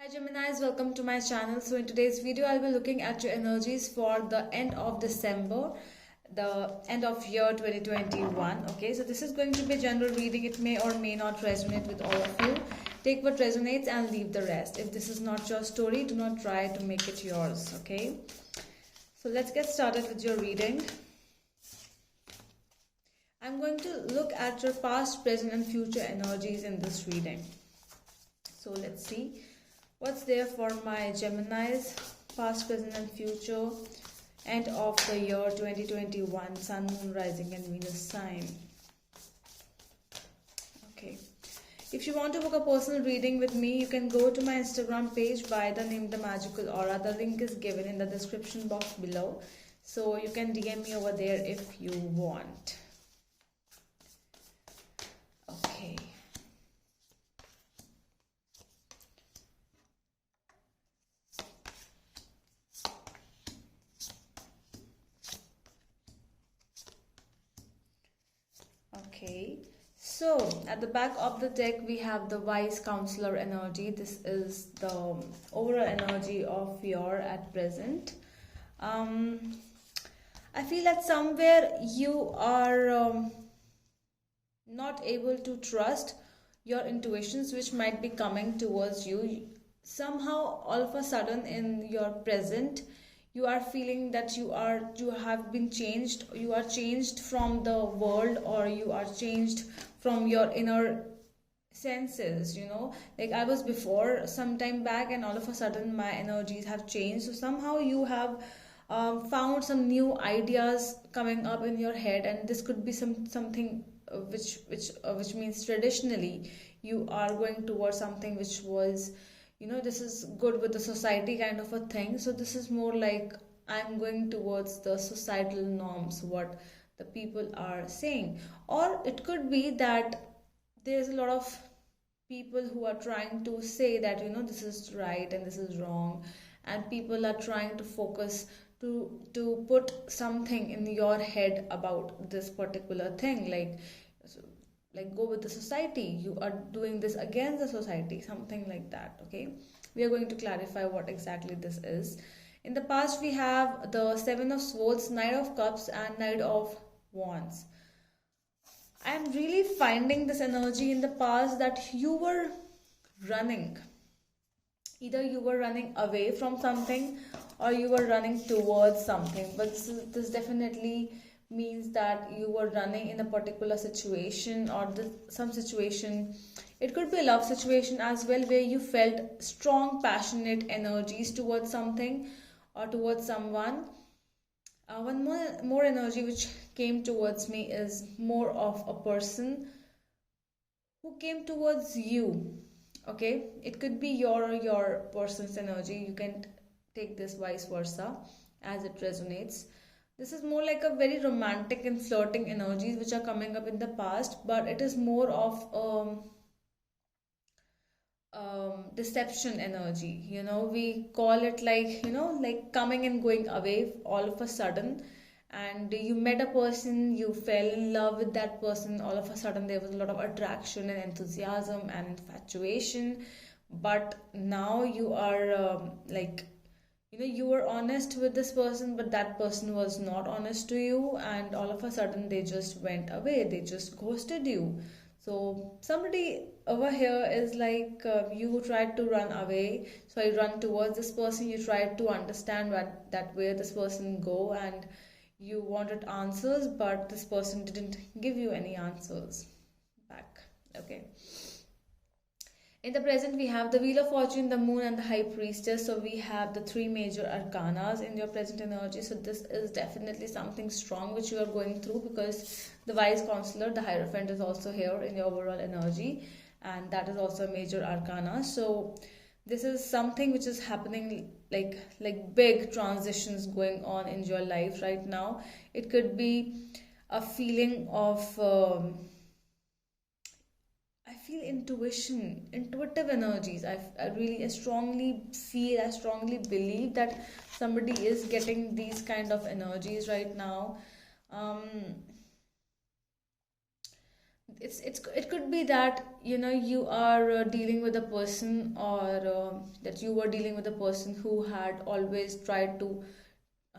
Hi Geminis, welcome to my channel. So in today's video, I'll be looking at your energies for the end of December, the end of year 2021. Okay, so this is going to be a general reading. It may or may not resonate with all of you. Take what resonates and leave the rest. If this is not your story, do not try to make it yours. Okay, so let's get started with your reading. I'm going to look at your past, present and future energies in this reading. So let's see what's there for my Geminis, past, present and future, end of the year 2021, Sun, Moon, Rising and Venus sign. Okay. If you want to book a personal reading with me, you can go to my Instagram page by the name The Magical Aura. The link is given in the description box below. So you can DM me over there if you want. Okay. Okay, so at the back of the deck we have the wise counselor energy. This is the overall energy of your at present. I feel that somewhere you are not able to trust your intuitions which might be coming towards you. Somehow all of a sudden in your present you are feeling that you have been changed, you are changed from the world, or you are changed from your inner senses, like I was before some time back and all of a sudden my energies have changed. So somehow you have found some new ideas coming up in your head, and this could be something which means traditionally you are going towards something which was, this is good with the society kind of a thing. So this is more like I'm going towards the societal norms, what the people are saying. Or it could be that there's a lot of people who are trying to say that, this is right and this is wrong, and people are trying to focus to put something in your head about this particular thing, like go with the society, you are doing this against the society, something like that. Okay, we are going to clarify what exactly this is. In the past we have the Seven of Swords, Knight of Cups and Knight of Wands. I'm really finding this energy in the past that you were running, either you were running away from something or you were running towards something, but this definitely means that you were running in a particular situation, or some situation. It could be a love situation as well, where you felt strong passionate energies towards something or towards someone. One more energy which came towards me is more of a person who came towards you. Okay, it could be your person's energy. You can take this vice versa as it resonates. This is more like a very romantic and flirting energies which are coming up in the past, but it is more of deception energy. We call it like, like coming and going away all of a sudden. And you met a person, you fell in love with that person, all of a sudden there was a lot of attraction and enthusiasm and infatuation. But now you are you were honest with this person, but that person was not honest to you, and all of a sudden they just went away, they just ghosted you. So somebody over here is like, you tried to run away, so I run towards this person, you tried to understand where this person go, and you wanted answers, but this person didn't give you any answers back. Okay, in the present, we have the Wheel of Fortune, the Moon, and the High Priestess. So we have the three major arcanas in your present energy. So this is definitely something strong which you are going through, because the Wise Counselor, the Hierophant, is also here in your overall energy, and that is also a major arcana. So this is something which is happening, like big transitions going on in your life right now. It could be a feeling of I feel intuitive energies. I strongly feel, I strongly believe that somebody is getting these kind of energies right now. Um, it could be that you are dealing with a person, or that you were dealing with a person who had always tried to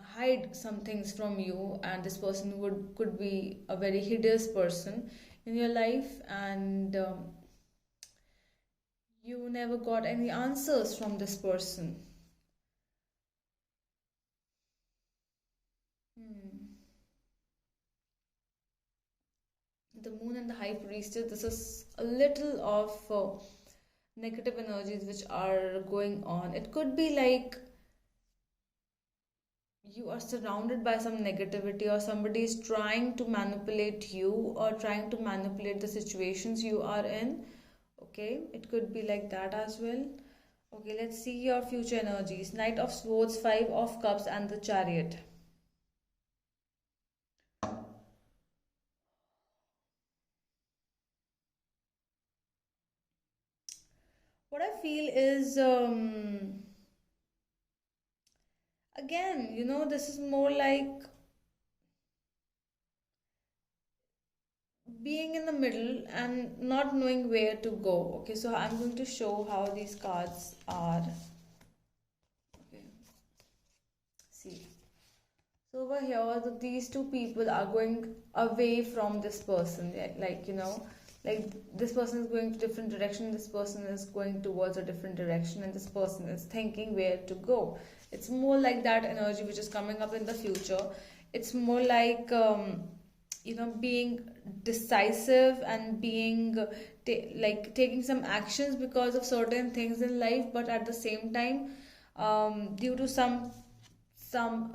hide some things from you, and this person would could be a very hideous person in your life, and you never got any answers from this person. Hmm. The moon and the high priestess, this is a little of negative energies which are going on. It could be like you are surrounded by some negativity, or somebody is trying to manipulate you or trying to manipulate the situations you are in. Okay, it could be like that as well. Okay, let's see your future energies. Knight of Swords, Five of Cups, and the Chariot. What I feel is, again, this is more like being in the middle and not knowing where to go. Okay, so I'm going to show how these cards are. Okay, see. So over here, these two people are going away from this person. Like this person is going to different direction, this person is going towards a different direction, and this person is thinking where to go. It's more like that energy which is coming up in the future. It's more like being decisive and being like taking some actions because of certain things in life, but at the same time, due to some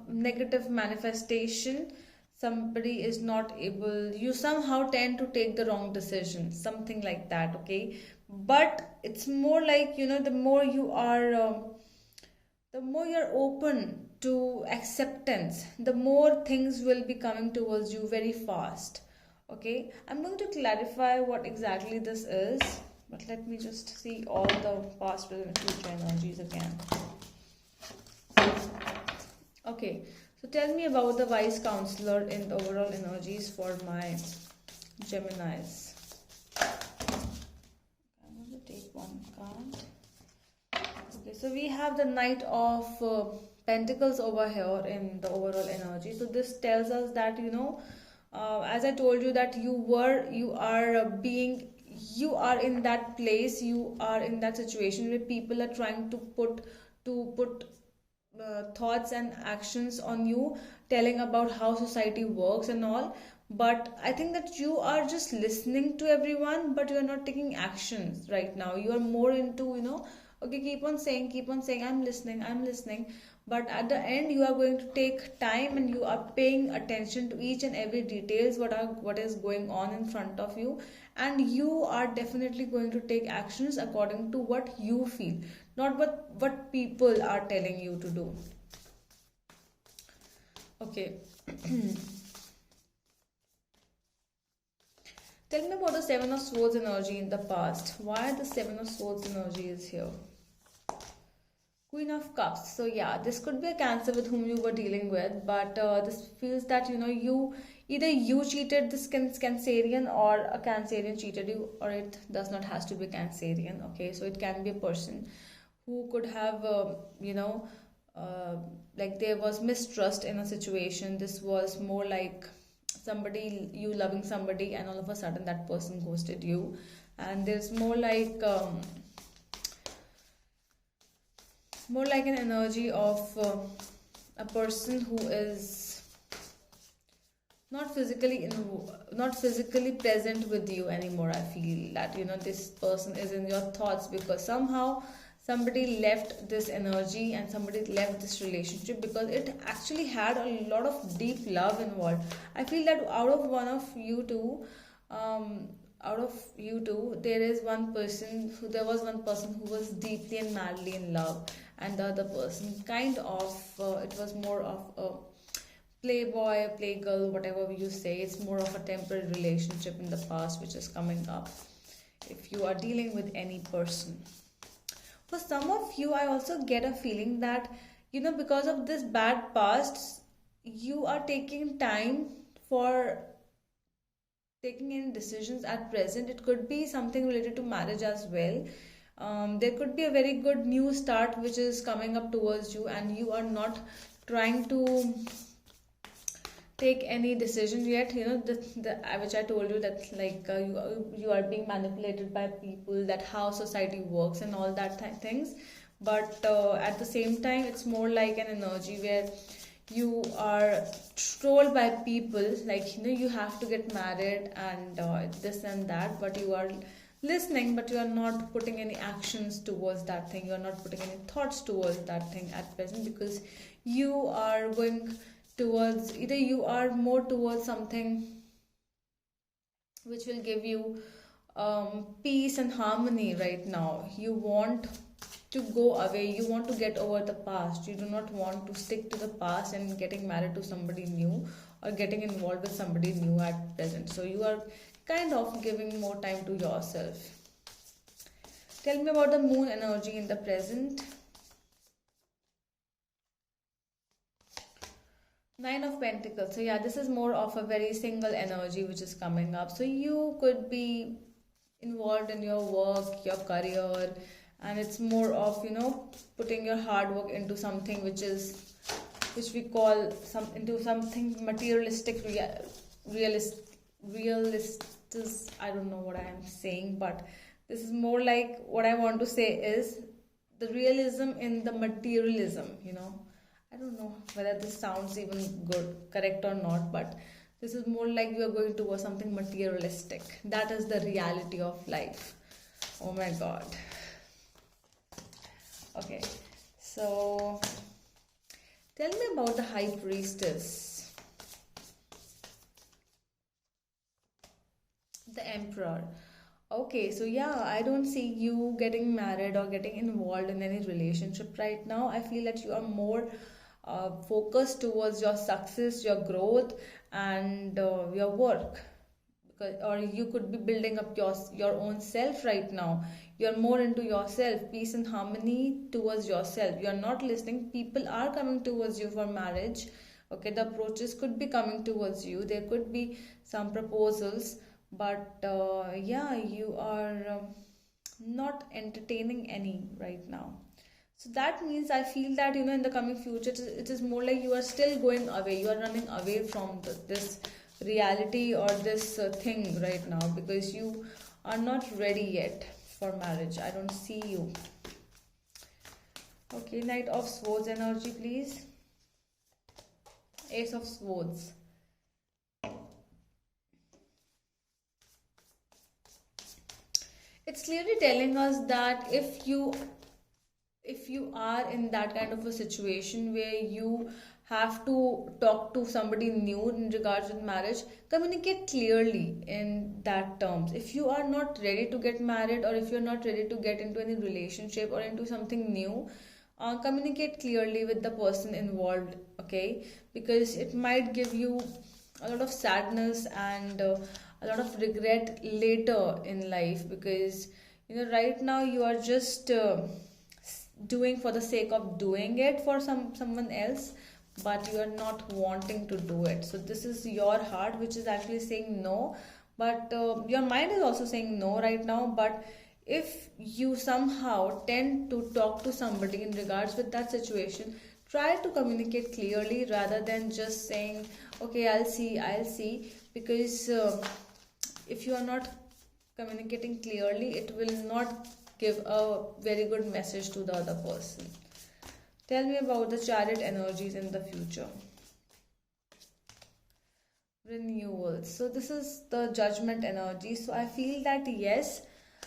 negative manifestation, somebody is not able, you somehow tend to take the wrong decision, something like that. Okay, but it's more like, the more you're open to acceptance, the more things will be coming towards you very fast. Okay, I'm going to clarify what exactly this is, but let me just see all the past, present, future energies again. Okay, so tell me about the wise counselor in the overall energies for my Geminis. I'm going to take one card. Okay, so we have the Knight of Pentacles over here in the overall energy. So this tells us that, as I told you, that you are in that place, you are in that situation where people are trying to put thoughts and actions on you, telling about how society works and all. But I think that you are just listening to everyone, but you are not taking actions right now. You are more into, okay, keep on saying, I'm listening, but at the end you are going to take time and you are paying attention to each and every details what is going on in front of you, and you are definitely going to take actions according to what you feel, not what people are telling you to do. Okay. Tell me about the Seven of Swords energy in the past. Why the Seven of Swords energy is here? Queen of Cups. So yeah, this could be a Cancer with whom you were dealing with, but this feels that, you either you cheated this Cancerian, or a Cancerian cheated you, or it does not has to be Cancerian. Okay, so it can be a person who could have, like there was mistrust in a situation. This was more like somebody, you loving somebody, and all of a sudden that person ghosted you, and there's more like an energy of a person who is not physically in not physically present with you anymore. I feel that, this person is in your thoughts, because somehow somebody left this energy and somebody left this relationship because it actually had a lot of deep love involved. I feel that um, out of you two, there was one person who was deeply and madly in love, and the other person kind of, it was more of a playboy, playgirl, whatever you say. It's more of a temporary relationship in the past which is coming up if you are dealing with any person. For some of you, I also get a feeling that, because of this bad past, you are taking time for taking any decisions at present. It could be something related to marriage as well. There could be a very good new start which is coming up towards you, and you are not trying to take any decision yet. Which I told you, that like you are being manipulated by people, that how society works and all that things. But at the same time, it's more like an energy where you are told by people, like you have to get married and this and that, but you are listening, but you are not putting any actions towards that thing, you are not putting any thoughts towards that thing at present, because you are going towards, either you are more towards something which will give you peace and harmony. Right now you want to go away, you want to get over the past, you do not want to stick to the past and getting married to somebody new or getting involved with somebody new at present. So you are kind of giving more time to yourself. Tell me about the moon energy in the present. Nine of Pentacles. So yeah, this is more of a very single energy which is coming up. So you could be involved in your work, your career, and it's more of putting your hard work into something which we call into something materialistic, realist. I don't know what I am saying, but this is more like, what I want to say is the realism in the materialism. I don't know whether this sounds even good, correct or not, but this is more like you are going towards something materialistic. That is the reality of life. Oh my God. Okay, so tell me about the High Priestess, the Emperor. Okay, so yeah, I don't see you getting married or getting involved in any relationship right now. I feel that you are more focused towards your success, your growth, and your work. Because, or you could be building up your own self right now. You're more into yourself, peace and harmony towards yourself. You're not listening. People are coming towards you for marriage. Okay, the approaches could be coming towards you. There could be some proposals, but yeah, you are not entertaining any right now. So that means I feel that in the coming future, it is more like you are still going away. You are running away from this reality or this thing right now, because you are not ready yet for marriage. I don't see you. Okay, Knight of Swords energy, please. Ace of Swords. It's clearly telling us that if you are in that kind of a situation where you have to talk to somebody new in regards with marriage, communicate clearly in that terms. If you are not ready to get married, or if you're not ready to get into any relationship or into something new, communicate clearly with the person involved. Okay, because it might give you a lot of sadness and a lot of regret later in life, because right now you are just doing for the sake of doing it for someone else, but you are not wanting to do it. So this is your heart which is actually saying no, but your mind is also saying no right now. But if you somehow tend to talk to somebody in regards with that situation, try to communicate clearly rather than just saying, okay, I'll see, because if you are not communicating clearly, it will not give a very good message to the other person. Tell me about the Chariot energies in the future. Renewal. So this is the Judgment energy. So I feel that yes,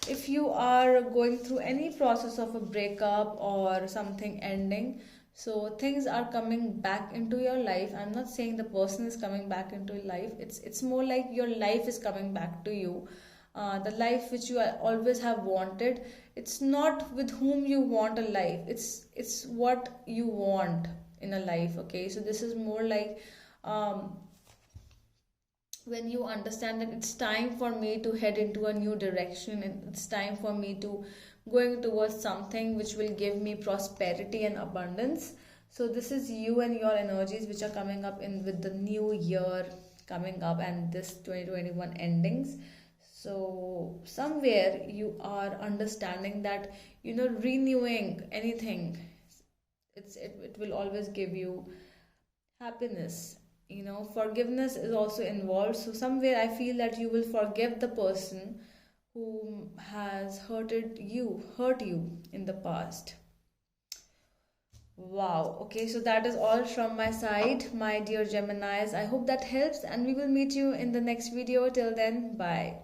if you are going through any process of a breakup or something ending, so things are coming back into your life. I'm not saying the person is coming back into your life. It's more like your life is coming back to you. The life which you always have wanted. It's not with whom you want a life. It's what you want in a life. Okay, so this is more like when you understand that it's time for me to head into a new direction, and it's time for me to going towards something which will give me prosperity and abundance. So this is you and your energies which are coming up in with the new year, coming up and this 2021 endings. So somewhere you are understanding that, renewing anything, it will always give you happiness. Forgiveness is also involved. So somewhere I feel that you will forgive the person who has hurt you in the past. Wow. Okay, so that is all from my side, my dear Geminis. I hope that helps, and we will meet you in the next video. Till then, bye.